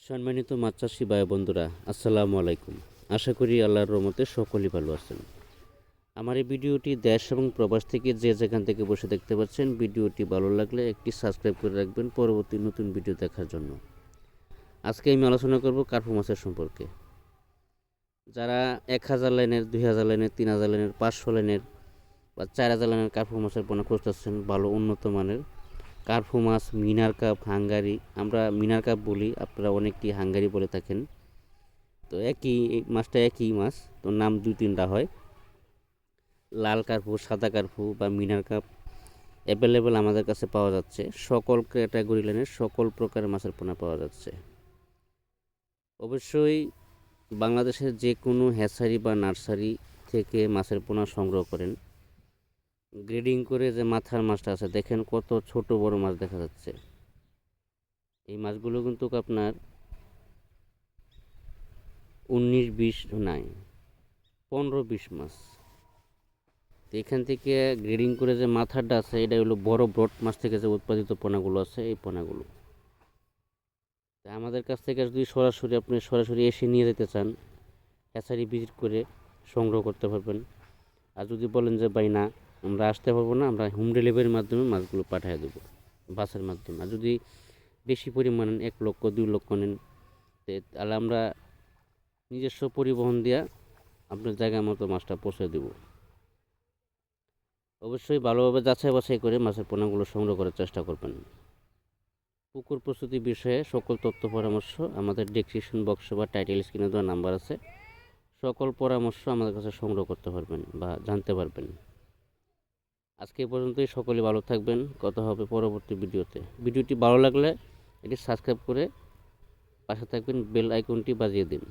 সম্মানিত মাছ চাষি ভাই বন্ধুরা, আসসালামু আলাইকুম। আশা করি আল্লাহর রহমতে সকলেই ভালো আছেন। আমার এই ভিডিওটি দেশ এবং প্রবাস থেকে যে যেখান থেকে বসে দেখতে পাচ্ছেন, ভিডিওটি ভালো লাগলে একটি সাবস্ক্রাইব করে রাখবেন পরবর্তী নতুন ভিডিও দেখার জন্য। আজকে আমি আলোচনা করব কার্পু মাছের সম্পর্কে। যারা 1000 লাইনের, 2000 লাইনের, 3000 লাইনের, 500 লাইনের বা 4000 লাইনের কার্পু মাছের পোনা খুঁজতেছেন ভালো উন্নত মানের কার্পু মাছ, মিনার কাপ, হাঙ্গারি, আমরা মিনার কাপ বলি, আপনারা অনেকটি হাঙ্গারি বলে থাকেন। তো মাছটা একই মাছ, তো নাম 2-3টা হয়। লাল কার্পু, সাদা কার্পু বা মিনার কাপ অ্যাভেলেবেল আমাদের কাছে পাওয়া যাচ্ছে। সকল ক্যাটাগরি লাইনের সকল প্রকারের মাছের পোনা পাওয়া যাচ্ছে। অবশ্যই বাংলাদেশের যে কোনো হ্যাচারি বা নার্সারি থেকে মাছের পোনা সংগ্রহ করেন। গ্রেডিং করে যে মাথার মাছটা আছে, দেখেন কত ছোট বড় মাছ দেখা যাচ্ছে। এই মাছগুলো কিন্তু আপনার 19-20 নাই, 15-20 মাছ। তো এখান থেকে গ্রেডিং করে যে মাথাটা আছে, এটা হলো বড় ব্রড মাছ থেকে যে উৎপাদিত পোনাগুলো আছে, এই পোনাগুলো। তা আমাদের কাছ থেকে যদি আপনি সরাসরি এসে নিয়ে যেতে চান, হ্যাচারি ভিজিট করে সংগ্রহ করতে পারবেন। আর যদি বলেন যে ভাই না, আমরা আসতে পারবো না, আমরা হোম ডেলিভারির মাধ্যমে মাছগুলো পাঠিয়ে দেবো বাসের মাধ্যমে। আর যদি বেশি পরিমাণ 1 লক্ষ 2 লক্ষ নেন, তাহলে আমরা নিজস্ব পরিবহন দিয়া আপনার জায়গা মতো মাছটা পৌঁছে দেব। অবশ্যই ভালোভাবে যাচাই বাছাই করে মাছের পোনাগুলো সংগ্রহ করার চেষ্টা করবেন। পুকুর প্রস্তুতি বিষয়ে সকল তথ্য পরামর্শ আমাদের ডেসক্রিপশন বক্স বা টাইটেল স্ক্রিনে দেওয়া নাম্বার আছে। সকল পরামর্শ আমাদের কাছে সংগ্রহ করতে পারবেন বা জানতে পারবেন। আজকে এই পর্যন্তই, সকলে ভালো থাকবেন। কথা হবে পরবর্তী ভিডিওতে। ভিডিওটি ভালো লাগলে এটি সাবস্ক্রাইব করে পাশে থাকবেন, বেল আইকনটি বাজিয়ে দিন।